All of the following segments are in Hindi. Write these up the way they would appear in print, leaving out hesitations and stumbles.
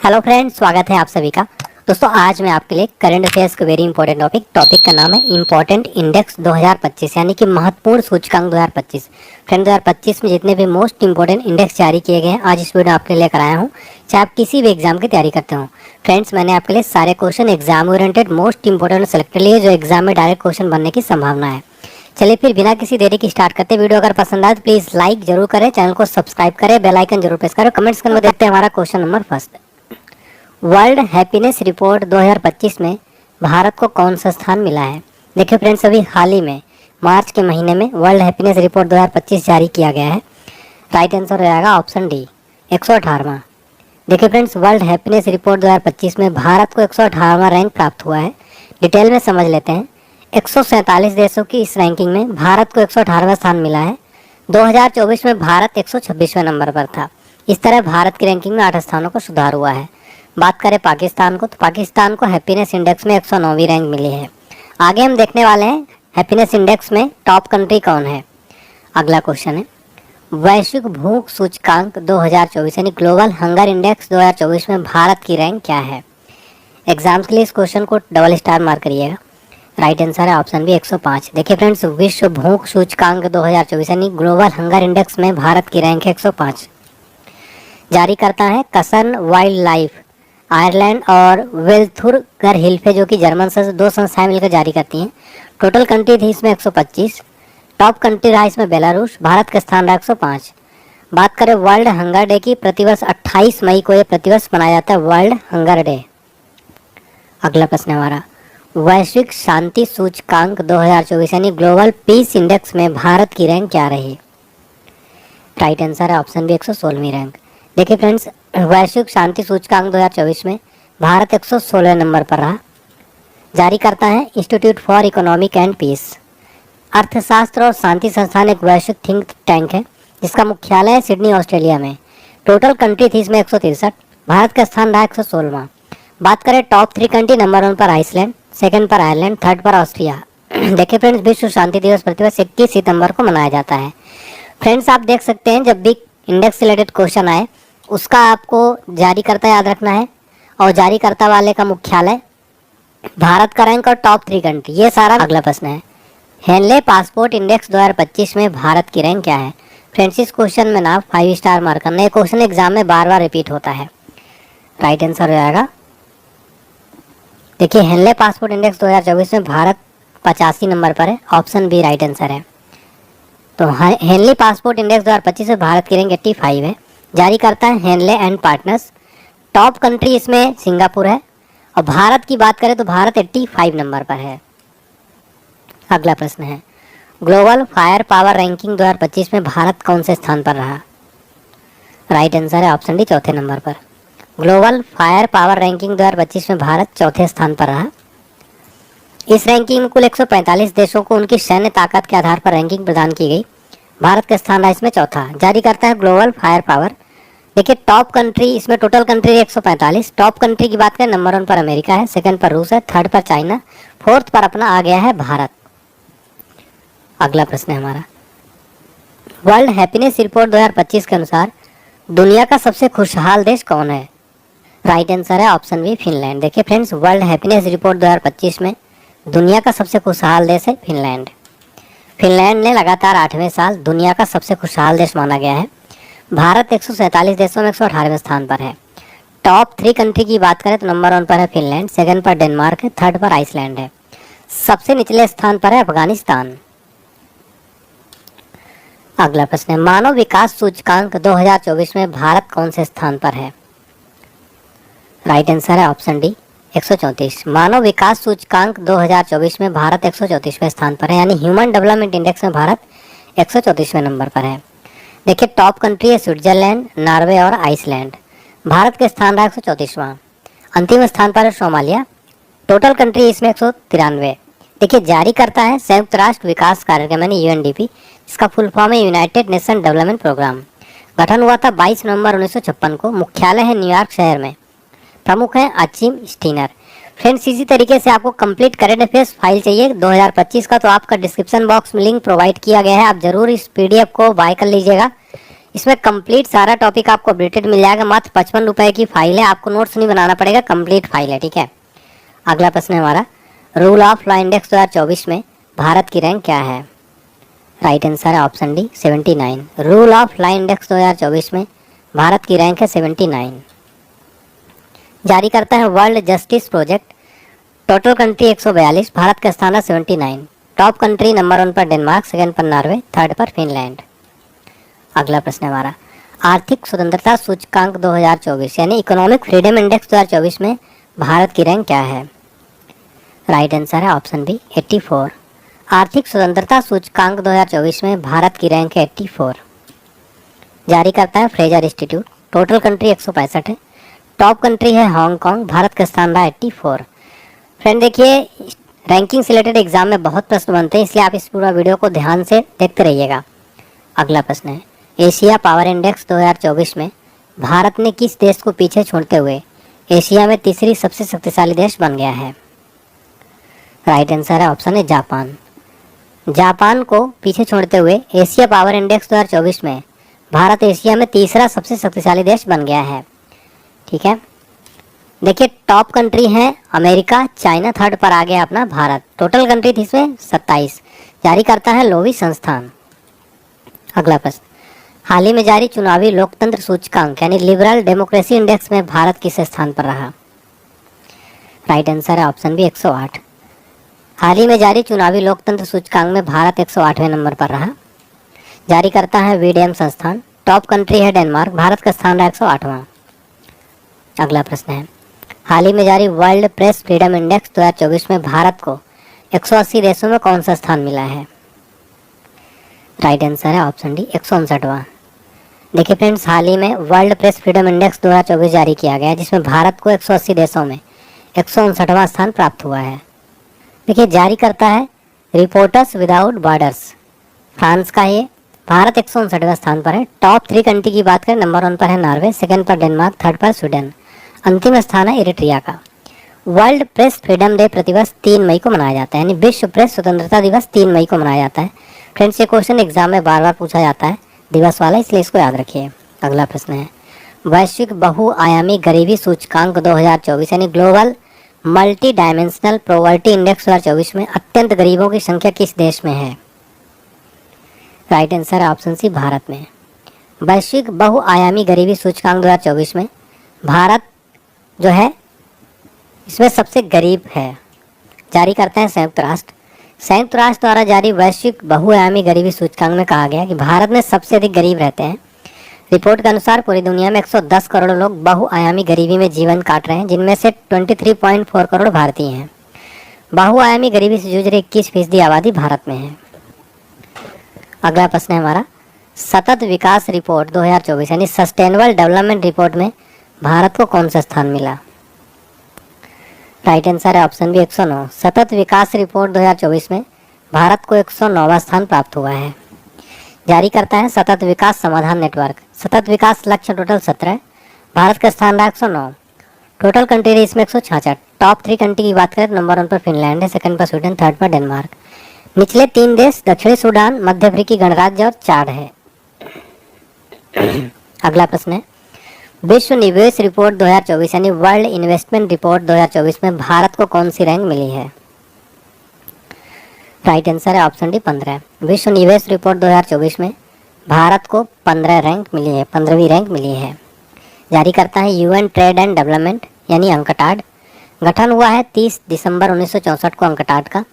हेलो फ्रेंड्स, स्वागत है आप सभी का। दोस्तों, आज मैं आपके लिए करंट अफेयर्स का वेरी इंपॉर्टेंट टॉपिक का नाम है इम्पोर्टेंट इंडेक्स 2025, यानी कि महत्वपूर्ण सूचकांक 2025। फ्रेंड, 2025 में जितने भी मोस्ट इंपॉर्टेंट इंडेक्स जारी किए गए हैं, आज इस वीडियो आपके लिए लेकर आया हूँ, चाहे आप किसी भी एग्जाम की तैयारी करते हो। फ्रेंड्स, मैंने आपके लिए सारे question exam oriented most important select लिए, जो एग्जाम में डायरेक्ट क्वेश्चन बनने की संभावना है। चलिए फिर बिना किसी देरी की स्टार्ट करते हैं। वीडियो अगर पसंद आए तो प्लीज लाइक जरूर करें, चैनल को सब्सक्राइब करें, बेल आइकन जरूर प्रेस करें। कमेंट्स करके देखते हैं हमारा question number first. World happiness report 2025 में भारत को कौन सा स्थान मिला है? देखिए फ्रेंड्स, अभी हाल ही में मार्च के महीने में वर्ल्ड हैप्पीनेस रिपोर्ट 2025 जारी किया गया है। राइट आंसर हो जाएगा ऑप्शन डी, 118वां। देखिए फ्रेंड्स, वर्ल्ड हैप्पीनेस रिपोर्ट 2025 में भारत को 118वां रैंक प्राप्त हुआ है। डिटेल में समझ लेते हैं। 147 देशों की इस रैंकिंग में भारत को 118वां स्थान मिला है। 2024 में भारत 126वें नंबर पर था। इस तरह भारत की रैंकिंग में 8 स्थानों का सुधार हुआ है। बात करें पाकिस्तान को, तो पाकिस्तान को हैप्पीनेस इंडेक्स में 109वीं रैंक मिली है। आगे हम देखने वाले हैं हैप्पीनेस इंडेक्स में टॉप कंट्री कौन है। अगला क्वेश्चन है, वैश्विक भूख सूचकांक 2024 यानी ग्लोबल हंगर इंडेक्स 2024 में भारत की रैंक क्या है? एग्जाम्स के लिए इस क्वेश्चन को डबल स्टार मार्क करिएगा। राइट आंसर है ऑप्शन बी, 105। देखिए फ्रेंड्स, विश्व भूख सूचकांक 2024 यानी ग्लोबल हंगर इंडेक्स में भारत की रैंक है 105। जारी करता है कसन वाइल्ड लाइफ आयरलैंड और वेल्थुरगर हिल्फे, जो कि जर्मन से 2 संस्थाएं मिलकर जारी करती हैं। टोटल कंट्री थी इसमें 125। टॉप कंट्री रहा इसमें बेलारूस। भारत का स्थान रहा 105। बात करें वर्ल्ड हंगर डे की, प्रतिवर्ष 28 मई को यह प्रतिवर्ष मनाया जाता है वर्ल्ड हंगर डे। अगला प्रश्न हमारा, वैश्विक शांति सूचकांक 2024 यानी ग्लोबल पीस इंडेक्स में भारत की रैंक क्या रही? राइट आंसर है ऑप्शन बी, 116वीं रैंक। देखिए फ्रेंड्स, वैश्विक शांति सूचकांक 2024 में भारत 116 नंबर पर रहा। जारी करता है institute for economic and peace. अर्थशास्त्र और शांति संस्थान एक वैश्विक थिंक टैंक है, जिसका मुख्यालय है सिडनी, ऑस्ट्रेलिया में। टोटल कंट्री थी इसमें 163। भारत का स्थान रहा 116वां। बात करें टॉप 3 कंट्री, नंबर 1 पर आइसलैंड, सेकंड पर आयरलैंड, थर्ड पर ऑस्ट्रिया। देखिए फ्रेंड्स, विश्व शांति दिवस प्रतिवर्ष 21 सितंबर को मनाया जाता है। फ्रेंड्स, आप देख सकते हैं जब भी इंडेक्स रिलेटेड क्वेश्चन आए, उसका आपको जारीकर्ता याद रखना है और जारीकर्ता वाले का मुख्यालय, भारत का रैंक और टॉप 3 कंट्री, ये सारा। अगला प्रश्न है, हेनले पासपोर्ट इंडेक्स 2025 में भारत की रैंक क्या है? फ्रेंड्स, इस क्वेश्चन में ना 5 स्टार मार्क करना। ये क्वेश्चन एग्जाम में बार बार रिपीट होता है। राइट आंसर हो जाएगा, देखिए हेनले पासपोर्ट इंडेक्स 2024 में भारत 85 नंबर पर है। ऑप्शन बी राइट आंसर है। तो हेनले पासपोर्ट इंडेक्स 2025 में भारत की रैंक 85 है। जारी करता है Henley and partners. Top country इसमें सिंगापुर है और भारत की बात करें तो भारत 85 नंबर पर है। अगला प्रश्न है, ग्लोबल फायर पावर रैंकिंग 2025 में भारत कौन से स्थान पर रहा? राइट आंसर है ऑप्शन डी, चौथे नंबर पर। ग्लोबल फायर पावर रैंकिंग 2025 में भारत चौथे स्थान पर रहा। इस रैंकिंग में कुल 145 देशों को उनकी सैन्य ताकत के आधार पर रैंकिंग प्रदान की गई। भारत का स्थान रहा इसमें चौथा। जारी करता है ग्लोबल फायर पावर। देखिए टॉप कंट्री इसमें टोटल कंट्री 145। टॉप कंट्री की बात करें, नंबर 1 पर अमेरिका है, सेकंड पर रूस है, थर्ड पर चाइना, फोर्थ पर अपना आ गया है भारत। अगला प्रश्न है हमारा, वर्ल्ड हैप्पीनेस रिपोर्ट 2025 के अनुसार दुनिया का सबसे खुशहाल देश कौन है? राइट आंसर है ऑप्शन बी, फिनलैंड। देखिए फ्रेंड्स, वर्ल्ड हैप्पीनेस रिपोर्ट 2025 में दुनिया का सबसे खुशहाल देश है फिनलैंड। फिनलैंड ने लगातार 8वें साल दुनिया का सबसे खुशहाल देश माना गया है। भारत 147 देशों में 118वें स्थान पर है। टॉप 3 कंट्री की बात करें तो नंबर 1 पर है फिनलैंड, सेकंड पर डेनमार्क है, थर्ड पर आइसलैंड है। सबसे निचले स्थान पर है अफगानिस्तान। अगला प्रश्न है, मानव विकास सूचकांक 2024 में भारत कौन से स्थान पर है? राइट आंसर है ऑप्शन डी, 134। मानव विकास सूचकांक 2024 में भारत 134वें स्थान पर है, यानी ह्यूमन डेवलपमेंट इंडेक्स में भारत 134वें नंबर पर है। देखिए टॉप कंट्री है स्विट्जरलैंड, नॉर्वे और आइसलैंड। भारत के स्थान रहा 134वां। अंतिम स्थान पर है सोमालिया। टोटल कंट्री इसमें 193। देखिए जारी करता है संयुक्त राष्ट्र विकास कार्यक्रम यानी यूएनडीपी, इसका फुल फॉर्म है यूनाइटेड नेशन डेवलपमेंट प्रोग्राम। गठन हुआ था 22 नवंबर 1956 को। मुख्यालय है न्यूयॉर्क शहर में। प्रमुख हैं अचिम स्टीनर। फ्रेंड्स, इसी तरीके से आपको कंप्लीट करंट अफेयर्स फाइल चाहिए 2025 का, तो आपका डिस्क्रिप्शन बॉक्स में लिंक प्रोवाइड किया गया है। आप जरूर इस पीडीएफ को बाय कर लीजिएगा। इसमें कंप्लीट सारा टॉपिक आपको अपडेटेड मिल जाएगा। मात्र 55 रुपए की फाइल है, आपको नोट्स नहीं बनाना पड़ेगा, कंप्लीट फाइल है। ठीक है, अगला प्रश्न है हमारा, रूल ऑफ लॉ इंडेक्स 2024 में भारत की रैंक क्या है? राइट आंसर है option D 79। Rule of law index 2024 में भारत की रैंक है 79। जारी करता है world justice project, total country 142, Bharat का स्थान है 79। टॉप कंट्री नंबर 1 पर डेनमार्क, सेकंड पर नॉर्वे, थर्ड पर फिनलैंड। अगला प्रश्न है हमारा, आर्थिक स्वतंत्रता सूचकांक 2024 यानी इकोनॉमिक फ्रीडम इंडेक्स 2024 में भारत की रैंक क्या है? राइट आंसर है ऑप्शन बी 84। आर्थिक स्वतंत्रता सूचकांक 2024 में भारत की रैंक है 84। जारी करता है फ्रेजर इंस्टीट्यूट, टोटल कंट्री 165 है, टॉप कंट्री है हांगकांग, भारत का स्थान रहा 84। फ्रेंड देखिए, रैंकिंग से रिलेटेड एग्जाम में बहुत प्रश्न बनते हैं, इसलिए आप इस पूरा वीडियो को ध्यान से देखते रहिएगा। अगला प्रश्न है, एशिया पावर इंडेक्स 2024 में भारत ने किस देश को पीछे छोड़ते हुए एशिया में तीसरी सबसे शक्तिशाली देश बन गया है? राइट आंसर है ऑप्शन है जापान। जापान को पीछे छोड़ते हुए एशिया पावर इंडेक्स 2024 में भारत एशिया में तीसरा सबसे शक्तिशाली देश बन गया है। ठीक है, देखिए टॉप कंट्री है अमेरिका, चाइना, थर्ड पर आ गया अपना भारत। टोटल कंट्री थी इसमें 27। जारी करता है लोवी संस्थान। अगला प्रश्न, हाल ही में जारी चुनावी लोकतंत्र सूचकांक यानी लिबरल डेमोक्रेसी इंडेक्स में भारत किस स्थान पर रहा? राइट आंसर है ऑप्शन बी 108। हाल ही में जारी चुनावी लोकतंत्र सूचकांक में भारत 108वें नंबर पर रहा। जारी करता है वीडीएम संस्थान, टॉप कंट्री है डेनमार्क, भारत का स्थान रहा 108वां। अगला प्रश्न है, हाल ही में जारी वर्ल्ड प्रेस फ्रीडम इंडेक्स 2024 में भारत को 180 देशों में कौन सा स्थान मिला है? राइट आंसर है ऑप्शन डी 159वां। देखिए फ्रेंड्स, हाल ही में वर्ल्ड प्रेस फ्रीडम इंडेक्स 2024 जारी किया गया है, जिसमें भारत को 180 देशों में 159वां स्थान प्राप्त हुआ है। देखिए जारी करता है रिपोर्टर्स विदाउट बॉर्डर्स, फ्रांस का ये। भारत 159वें स्थान पर है। टॉप 3 कंट्री की बात करें, नंबर 1 पर है नॉर्वे, सेकंड पर डेनमार्क, थर्ड पर स्वीडन, अंतिम स्थान है इरिट्रिया का। वर्ल्ड प्रेस फ्रीडम डे प्रतिवर्ष 3 मई को मनाया जाता है, यानी विश्व प्रेस स्वतंत्रता दिवस 3 मई को मनाया जाता है। फ्रेंड्स, ये क्वेश्चन एग्जाम में बार बार पूछा जाता है दिवस वाला, इसलिए इसको याद रखिए। अगला प्रश्न है, वैश्विक बहुआयामी गरीबी सूचकांक 2024 यानी global multi dimensional poverty index 2024 में अत्यंत गरीबों की संख्या किस देश में है? राइट आंसर है ऑप्शन सी भारत में। वैश्विक बहुआयामी गरीबी सूचकांक 2024 में भारत जो है इसमें सबसे गरीब है। जारी करते हैं संयुक्त राष्ट्र। संयुक्त राष्ट्र द्वारा जारी वैश्विक बहुआयामी गरीबी सूचकांक में कहा गया कि भारत में सबसे अधिक गरीब रहते हैं। रिपोर्ट के अनुसार पूरी दुनिया में 110 करोड़ लोग बहुआयामी गरीबी में जीवन काट रहे हैं, जिनमें से 23.4 करोड़ भारतीय हैं। बहुआयामी गरीबी से जूझ रही 21% आबादी भारत में है। अगला प्रश्न है हमारा, सतत विकास रिपोर्ट 2024 यानी सस्टेनेबल डेवलपमेंट रिपोर्ट में भारत को कौन सा स्थान मिला? राइट आंसर है ऑप्शन बी 109। सतत विकास रिपोर्ट 2024 में भारत को 109वां स्थान प्राप्त हुआ है। जारी करता है सतत विकास समाधान नेटवर्क। सतत विकास लक्ष्य टोटल 17, भारत का स्थान रहा 109। टोटल कंट्री रही इसमें 166। टॉप 3 कंट्री की बात करें, नंबर 1 पर फिनलैंड है, सेकंड पर स्वीडन, थर्ड पर डेनमार्क। निचले 3 देश दक्षिणी सूडान, मध्य अफ्रीकी गणराज्य और चाड है। अगला प्रश्न है, विश्व निवेश रिपोर्ट 2024 यानी वर्ल्ड इन्वेस्टमेंट रिपोर्ट 2024 में भारत को कौन सी रैंक मिली है? राइट आंसर है ऑप्शन डी 15। विश्व निवेश रिपोर्ट 2024 में भारत को 15 रैंक मिली है, 15वीं रैंक मिली है। जारी करता है यूएन ट्रेड एंड डेवलपमेंट यानी अंकटाड। गठन हुआ है 30 दिसंबर 1964 को अंकटाड का।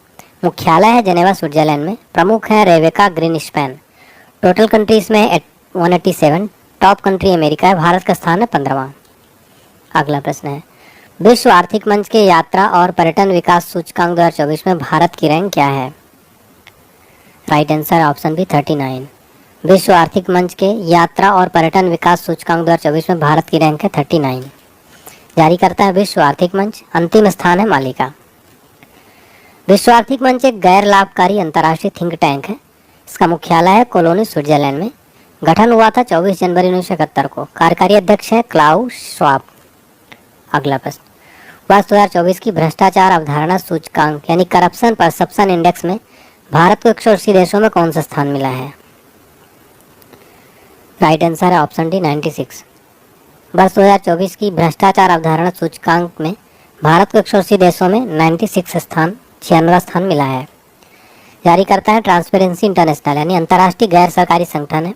मुख्यालय है जेनेवा स्विट्जरलैंड में। प्रमुख है रेवेका ग्रीनस्पैन। टोटल कंट्रीज में 187। टॉप कंट्री अमेरिका है, भारत का स्थान है 15वां। अगला प्रश्न है, विश्व आर्थिक मंच के यात्रा और पर्यटन विकास सूचकांक 2024 में भारत की रैंक क्या है? Right answer option B 39। विश्व आर्थिक मंच के यात्रा और पर्यटन विकास सूचकांक 2024 में भारत की रैंक है 39। जारी करता है विश्व आर्थिक मंच। अंतिम स्थान है माली का। विश्व आर्थिक मंच एक गैर लाभकारी अंतर्राष्ट्रीय थिंक टैंक है। इसका मुख्यालय है कोलोनी स्विट्जरलैंड में। गठन हुआ था 24 जनवरी 1971 को। कार्यकारी अध्यक्ष है क्लाउस श्वाब। अगला प्रश्न, वर्ष 2024 की भ्रष्टाचार अवधारणा सूचकांक यानी करप्शन परसेप्शन इंडेक्स में भारत को 180 देशों में कौन सा स्थान मिला है? राइट आंसर है ऑप्शन डी 96। वर्ष 2024 की भ्रष्टाचार अवधारणा सूचकांक में भारत को 180 देशों में 96 स्थान 96वां स्थान मिला है। जारी करता है ट्रांसपेरेंसी इंटरनेशनल यानी अंतर्राष्ट्रीय गैर सरकारी संगठन है।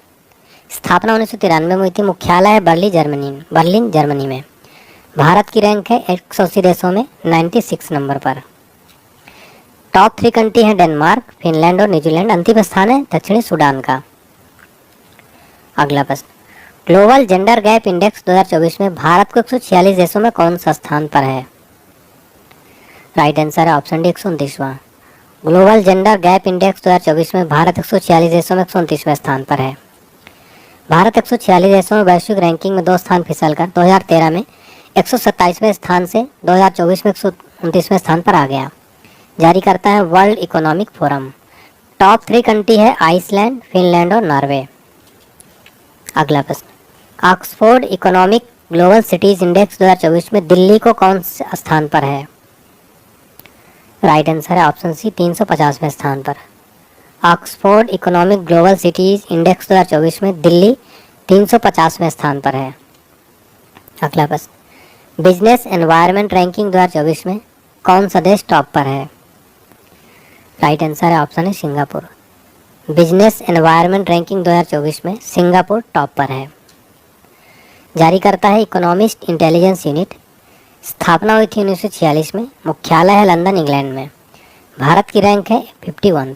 स्थापना 1993 में हुई थी। मुख्यालय है बर्लिन जर्मनी में। भारत की रैंक है 180 देशों में 96 नंबर पर। टॉप 3 कंट्री है डेनमार्क, फिनलैंड और न्यूजीलैंड। अंतिम स्थान है दक्षिणी सूडान का। अगला प्रश्न, ग्लोबल जेंडर गैप इंडेक्स 2024 में भारत को 146 देशों में कौन सा स्थान पर है? राइट आंसर है ऑप्शन डी 129वां। ग्लोबल जेंडर गैप इंडेक्स 2024 में भारत 146 देशों में 129वें स्थान पर है। भारत 146 देशों में वैश्विक रैंकिंग में 2 स्थान फिसलकर 2013 में 127वें स्थान से 2024 में 129वें स्थान पर आ गया। जारी करता है world economic forum. Top 3 country है आइसलैंड, फिनलैंड और नॉर्वे। अगला प्रश्न, Oxford economic global cities index 2024 में दिल्ली को कौन से स्थान पर है? राइट आंसर है ऑप्शन सी 350वें स्थान पर। Oxford economic global cities index 2024 में दिल्ली 350वें स्थान पर है। अगला प्रश्न, बिजनेस एनवायरनमेंट रैंकिंग 2024 में कौन सा देश टॉप पर है? राइट आंसर है ऑप्शन है सिंगापुर। बिजनेस एनवायरनमेंट रैंकिंग 2024 में सिंगापुर टॉप पर है। जारी करता है इकोनॉमिस्ट इंटेलिजेंस यूनिट। स्थापना हुई थी 1946 में। मुख्यालय है लंदन इंग्लैंड में। भारत की रैंक है 51।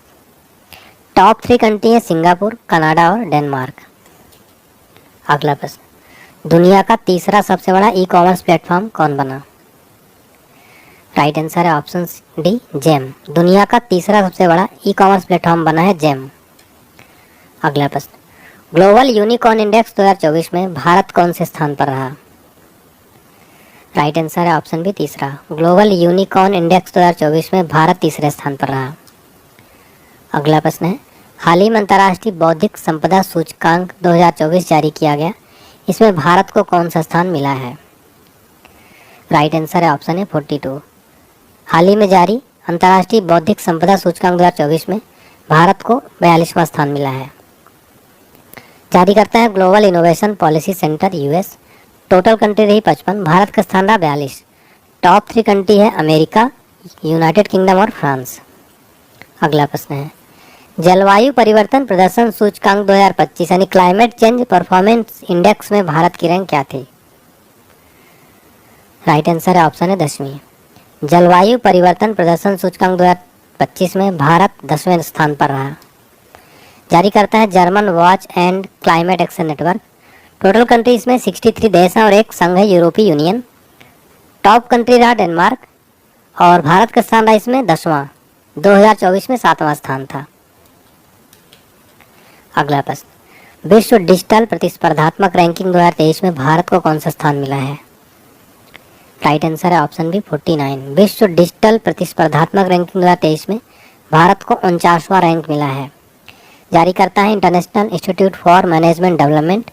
टॉप 3 कंट्री है सिंगापुर, कनाडा और डेनमार्क। अगला प्रश्न, दुनिया का तीसरा सबसे बड़ा ई कॉमर्स प्लेटफॉर्म कौन बना? राइट आंसर है ऑप्शन डी जेम। दुनिया का तीसरा सबसे बड़ा ई कॉमर्स प्लेटफॉर्म बना है जेम। अगला प्रश्न, ग्लोबल यूनिकॉर्न इंडेक्स 2024 में भारत कौन से स्थान पर रहा? राइट आंसर है ऑप्शन बी तीसरा। ग्लोबल यूनिकॉर्न इंडेक्स 2024 में भारत तीसरे स्थान पर रहा। अगला प्रश्न है, हाल ही में अंतर्राष्ट्रीय बौद्धिक संपदा सूचकांक 2024 जारी किया गया। इसमें भारत को कौन सा स्थान मिला है? राइट आंसर है ऑप्शन है 42। हाल ही में जारी अंतर्राष्ट्रीय बौद्धिक संपदा सूचकांक 2024 में भारत को 42वां स्थान मिला है। जारी करता है global innovation policy centre US. Total country रही 55, भारत का स्थान रहा 42। टॉप 3 कंट्री है अमेरिका, यूनाइटेड किंगडम और फ्रांस। अगला प्रश्न है, जलवायु परिवर्तन प्रदर्शन सूचकांक 2025 यानी क्लाइमेट चेंज परफॉर्मेंस इंडेक्स में भारत की रैंक क्या थी? राइट आंसर है ऑप्शन है 10वीं। जलवायु परिवर्तन प्रदर्शन सूचकांक 2025 में भारत 10वें स्थान पर रहा। जारी करता है German watch and climate action network. Total countries में 63 देश हैं और एक संघ है यूरोपीय यूनियन। टॉप कंट्री रहा डेनमार्क और भारत का स्थान रहा इसमें 10वां। 2024 में 7वां स्थान था। अगला प्रश्न, विश्व डिजिटल प्रतिस्पर्धात्मक रैंकिंग 2023 में भारत को कौन सा स्थान मिला है? राइट आंसर है ऑप्शन बी 49। विश्व डिजिटल प्रतिस्पर्धात्मक रैंकिंग 2023 में भारत को 49वां रैंक मिला है। जारी करता है international institute for management development.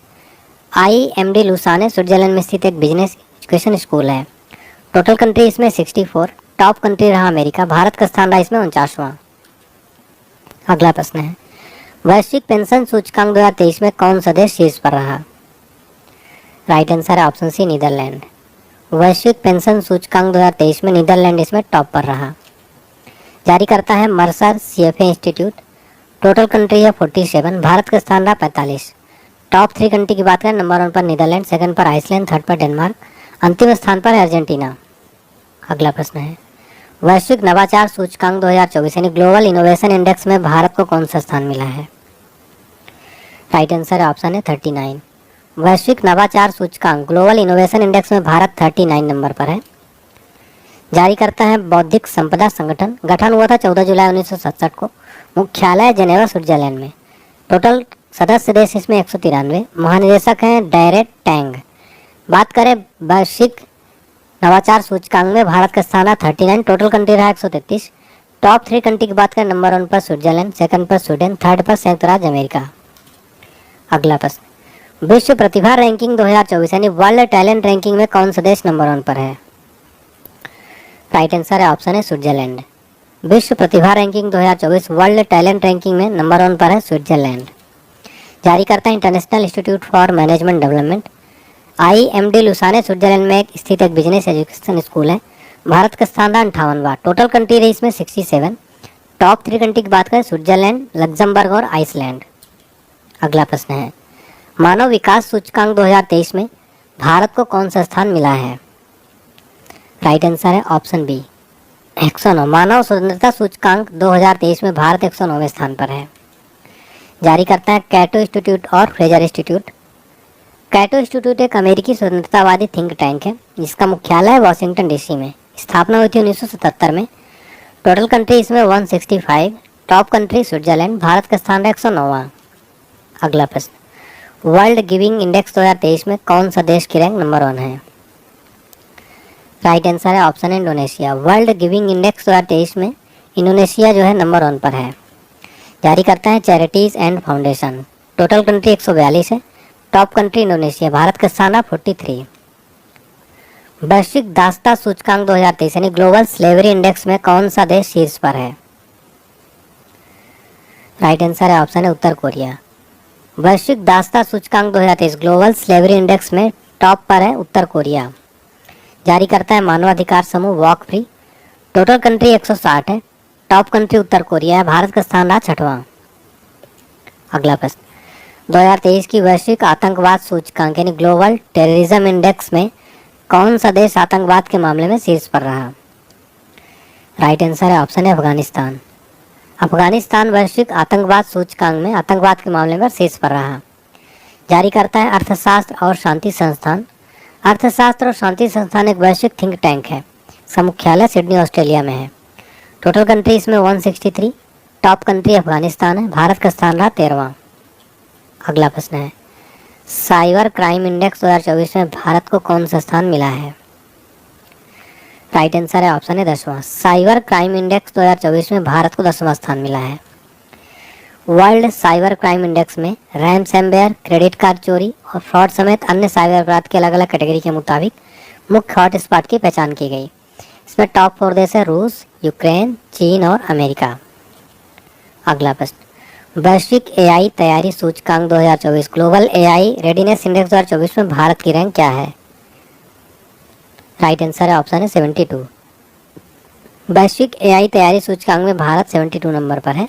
IMD Lausanne Switzerland में स्थित एक बिजनेस एजुकेशन स्कूल है। टोटल कंट्री इसमें 64। टॉप कंट्री रहा अमेरिका। भारत का स्थान रहा इसमें 49वां। अगला प्रश्न है, वैश्विक पेंशन सूचकांक 2023 में कौन सा देश शीर्ष पर रहा? राइट आंसर है ऑप्शन सी नीदरलैंड। वैश्विक पेंशन सूचकांक 2023 में नीदरलैंड इसमें टॉप पर रहा। जारी करता है Mercer CFA institute. Total country है 47। भारत का स्थान रहा 45। टॉप 3 कंट्री की बात करें, नंबर 1 पर नीदरलैंड, सेकंड पर आइसलैंड, थर्ड पर डेनमार्क, अंतिम स्थान पर है अर्जेंटीना। अगला प्रश्न है, वैश्विक नवाचार सूचकांक 2024 यानी ग्लोबल इनोवेशन इंडेक्स में भारत को कौन सा स्थान मिला है? राइट आंसर है ऑप्शन है 39। वैश्विक नवाचार सूचकांक ग्लोबल इनोवेशन इंडेक्स में भारत 39 नंबर पर है। जारी करता है बौद्धिक संपदा संगठन। गठन हुआ था 14 जुलाई 1967 को। मुख्यालय जेनेवा स्विट्जरलैंड में। टोटल सदस्य देश इसमें 193। महानिदेशक हैं डायरेट टैंग। बात करें वैश्विक नवाचार सूचकांक में भारत का स्थान 39। टोटल कंट्री रहा 133। टॉप 3 कंट्री की बात करें, नंबर 1 पर स्विट्जरलैंड, सेकंड पर स्वीडन, थर्ड पर संयुक्त राज्य अमेरिका। अगला प्रश्न, विश्व प्रतिभा रैंकिंग 2024 यानी वर्ल्ड टैलेंट रैंकिंग में कौन सा देश नंबर 1 पर है? राइट आंसर है ऑप्शन है स्विट्जरलैंड। विश्व प्रतिभा रैंकिंग 2024 वर्ल्ड टैलेंट रैंकिंग में नंबर 1 पर है स्विट्जरलैंड। जारी करता है international institute for management development. IMD Lausanne Switzerland में स्थित एक बिजनेस एजुकेशन स्कूल है। भारत का स्थान था 58वां। टोटल कंट्री रही इसमें 67। टॉप 3 कंट्री की बात करें स्विट्जरलैंड, लग्जमबर्ग और आइसलैंड। अगला प्रश्न है, मानव विकास सूचकांक 2023 में भारत को कौन सा स्थान मिला है? राइट आंसर है ऑप्शन बी 109। मानव स्वतंत्रता सूचकांक 2023 में भारत 109वें स्थान पर है। जारी करता है कैटो इंस्टीट्यूट और फ्रेजर इंस्टीट्यूट। कैटो इंस्टीट्यूट एक अमेरिकी स्वतंत्रतावादी थिंक टैंक है जिसका मुख्यालय है वाशिंगटन डीसी में। स्थापना हुई थी 1977 में। टोटल कंट्री इसमें 165। Top country Switzerland. भारत का स्थान है 109वां। अगला प्रश्न, वर्ल्ड गिविंग इंडेक्स 2023 में कौन सा देश की रैंक नंबर 1 है? राइट आंसर है option Indonesia. World giving index 2023 में इंडोनेशिया जो है नंबर 1 पर है। जारी करता है charities and foundation. Total country 142 है। Top country Indonesia. भारत का स्थान है 43। वैश्विक दासता सूचकांक 2023 यानी ग्लोबल स्लेवरी इंडेक्स में कौन सा देश शीर्ष पर है? राइट आंसर है ऑप्शन है उत्तर कोरिया। वैश्विक दासता सूचकांक 2023 ग्लोबल स्लेवरी इंडेक्स में टॉप पर है उत्तर कोरिया। जारी करता है मानवाधिकार समूह वॉक फ्री। टोटल कंट्री 160 है। टॉप कंट्री उत्तर कोरिया है। भारत का स्थान रहा 6वां। अगला प्रश्न, 2023 की वैश्विक आतंकवाद सूचकांक यानी ग्लोबल टेररिज्म इंडेक्स में कौन सा देश आतंकवाद के मामले में शीर्ष पर रहा? राइट आंसर है ऑप्शन है अफगानिस्तान। अफगानिस्तान वैश्विक आतंकवाद सूचकांक में आतंकवाद के मामले में शीर्ष पर रहा। जारी करता है अर्थशास्त्र और शांति संस्थान। अर्थशास्त्र और शांति संस्थान एक वैश्विक थिंक टैंक है। इसका मुख्यालय सिडनी ऑस्ट्रेलिया में है। टोटल कंट्री इसमें 163। टॉप कंट्री अफगानिस्तान है। भारत का स्थान रहा 13वां। अगला प्रश्न है, साइबर क्राइम इंडेक्स 2024 में भारत को कौन सा स्थान मिला है? राइट आंसर है ऑप्शन है 10वां। साइबर क्राइम इंडेक्स 2024 में भारत को 10वां स्थान मिला है। वर्ल्ड साइबर क्राइम इंडेक्स में रैनसमवेयर, क्रेडिट कार्ड चोरी और फ्रॉड समेत अन्य साइबर अपराध के अलग अलग कैटेगरी के मुताबिक मुख्य हॉटस्पॉट की पहचान की गई। इसमें टॉप 4 देश है रूस, यूक्रेन, चीन और अमेरिका। अगला प्रश्न, वैश्विक AI तैयारी सूचकांक 2024 ग्लोबल AI रेडीनेस इंडेक्स 2024 में भारत की रैंक क्या है? राइट आंसर है ऑप्शन है 72। वैश्विक AI तैयारी सूचकांक में भारत 72 नंबर पर है।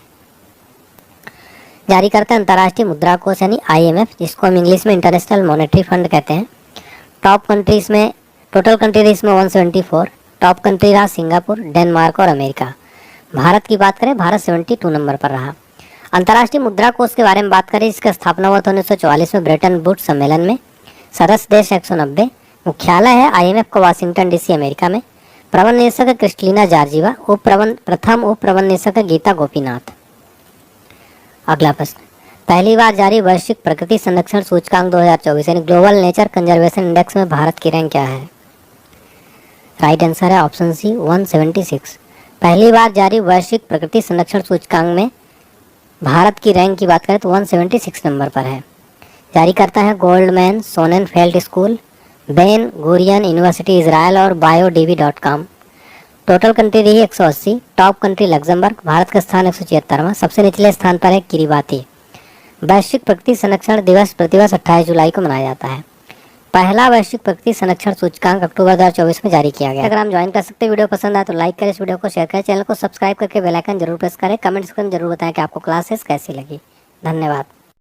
जारी करता है अंतर्राष्ट्रीय मुद्रा कोष यानी IMF, जिसको हम इंग्लिश में इंटरनेशनल मॉनेटरी फंड कहते हैं। टॉप कंट्रीज में टोटल कंट्री इसमें 174। टॉप कंट्री रहा सिंगापुर, डेनमार्क और अमेरिका। भारत की बात करें, भारत 72 नंबर पर रहा। अंतर्राष्ट्रीय मुद्रा कोष के बारे में बात करें, इसका स्थापना हुआ था 1944 में ब्रेटन वुड्स सम्मेलन में। सदस्य देश 190। मुख्यालय है IMF का वाशिंगटन DC अमेरिका में। प्रबंध निदेशक है क्रिस्टलिना जॉर्जिवा। प्रथम उप प्रबंध निदेशक है गीता गोपीनाथ। अगला प्रश्न, पहली बार जारी वैश्विक प्रकृति संरक्षण सूचकांक 2024 यानी ग्लोबल नेचर कंजर्वेशन इंडेक्स में भारत की रैंक क्या है? राइट आंसर है ऑप्शन सी 176। पहली बार जारी वैश्विक प्रकृति संरक्षण सूचकांक में भारत की रैंक की बात करें तो 176 नंबर पर है। जारी करता है Goldman Sonnenfeld school, Ben Gurion university Israel और biodb.com। टोटल कंट्री रही 180। Top country Luxembourg. भारत का स्थान 176वां। सबसे निचले स्थान पर है किरीबाती। वैश्विक प्रकृति संरक्षण दिवस प्रतिवर्ष 28 जुलाई को मनाया जाता है। पहला वैश्विक प्रकृति संरक्षण सूचकांक अक्टूबर 2024 में जारी किया गया। अगर हम ज्वाइन कर सकते हैं, वीडियो पसंद आए तो लाइक करें, इस वीडियो को शेयर करें, चैनल को सब्सक्राइब करके बेल आइकन जरूर प्रेस करें। कमेंट्स में जरूर बताएं कि आपको क्लासेस कैसी लगी। धन्यवाद।